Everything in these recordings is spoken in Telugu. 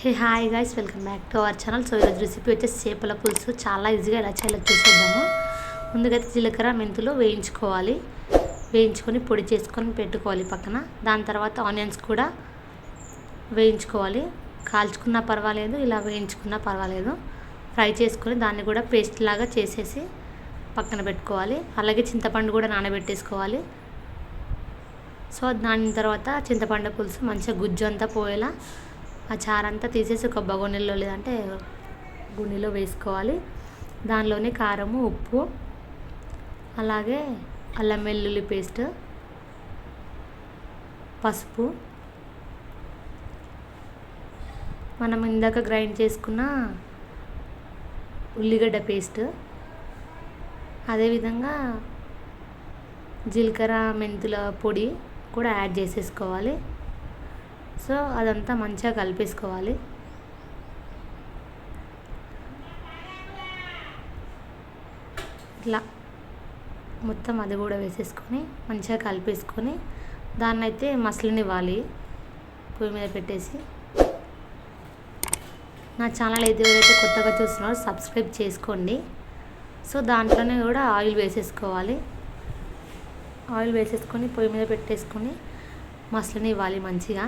Hey hi guys, welcome back to our channel. So ఈరోజు రెసిపీ వచ్చేసి చేపల పులుసు. చాలా ఈజీగా ఎలా చేయాలో చూసేద్దాము. ముందుగా జీలకర్ర మెంతులు వేయించుకొని పొడి చేసుకొని పెట్టుకోవాలి పక్కన. దాని తర్వాత ఆనియన్స్ కూడా వేయించుకోవాలి. కాల్చుకున్నా పర్వాలేదు, ఇలా వేయించుకున్నా పర్వాలేదు. ఫ్రై చేసుకొని దాన్ని కూడా పేస్ట్ లాగా చేసేసి పక్కన పెట్టుకోవాలి. అలాగే చింతపండు కూడా నానబెట్టేసుకోవాలి. సో దాని తర్వాత చింతపండు పులుసు మంచిగా గుజ్జు అంతా పోయేలా ఆ చారంతా తీసేసి ఒక బగోనీలో లేదంటే గుండెలో వేసుకోవాలి. దానిలోనే కారము, ఉప్పు, అలాగే అల్లం వెల్లుల్లి పేస్ట్, పసుపు, మనం ఇందాక గ్రైండ్ చేసుకున్న ఉల్లిగడ్డ పేస్ట్, అదేవిధంగా జీలకర్ర మెంతుల పొడి కూడా యాడ్ చేసేసుకోవాలి. సో అదంతా మంచిగా కలిపేసుకోవాలి. ఇట్లా మొత్తం అది కూడా వేసేసుకొని మంచిగా కలిపేసుకొని దాన్ని అయితే మసలనివ్వాలి పొయ్యి మీద పెట్టేసి. నా ఛానల్ ఎవరైతే కొత్తగా చూస్తున్నారో సబ్స్క్రైబ్ చేసుకోండి. సో దాంట్లోనే కూడా ఆయిల్ వేసేసుకోవాలి. ఆయిల్ వేసేసుకొని పొయ్యి మీద పెట్టేసుకొని మసలనివ్వాలి మంచిగా.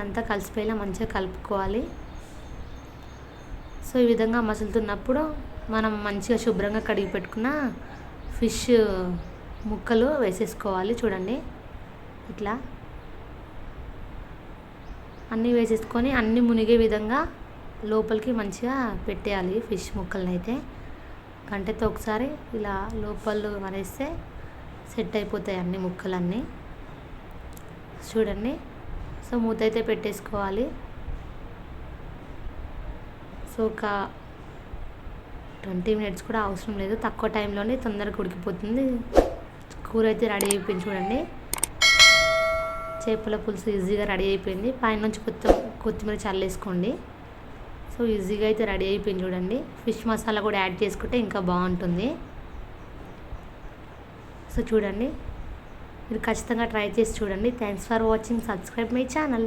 అంతా కలిసిపోయేలా మంచిగా కలుపుకోవాలి. సో ఈ విధంగా మసులుతున్నప్పుడు మనం మంచిగా శుభ్రంగా కడిగి పెట్టుకున్న ఫిష్ ముక్కలు వేసేసుకోవాలి. చూడండి, ఇట్లా అన్నీ వేసేసుకొని అన్నీ మునిగే విధంగా లోపలికి మంచిగా పెట్టేయాలి. ఫిష్ ముక్కలను అయితే గంటతో ఒకసారి ఇలా లోపల మరేస్తే సెట్ అయిపోతాయి అన్ని ముక్కలన్నీ. చూడండి, సో మూత అయితే పెట్టేసుకోవాలి. సో ఒక 20 మినిట్స్ కూడా అవసరం లేదు, తక్కువ టైంలోనే తొందరగా ఉడికిపోతుంది. కూర అయితే రెడీ అయిపోయింది. చూడండి, చేపల పులుసు ఈజీగా రెడీ అయిపోయింది. పైనుంచి కొత్తిమీర చల్లేసుకోండి. సో ఈజీగా అయితే రెడీ అయిపోయింది. చూడండి, ఫిష్ మసాలా కూడా యాడ్ చేసుకుంటే ఇంకా బాగుంటుంది. సో చూడండి, మీరు ఖచ్చితంగా ట్రై చేసి చూడండి. Thanks for watching. Subscribe my channel.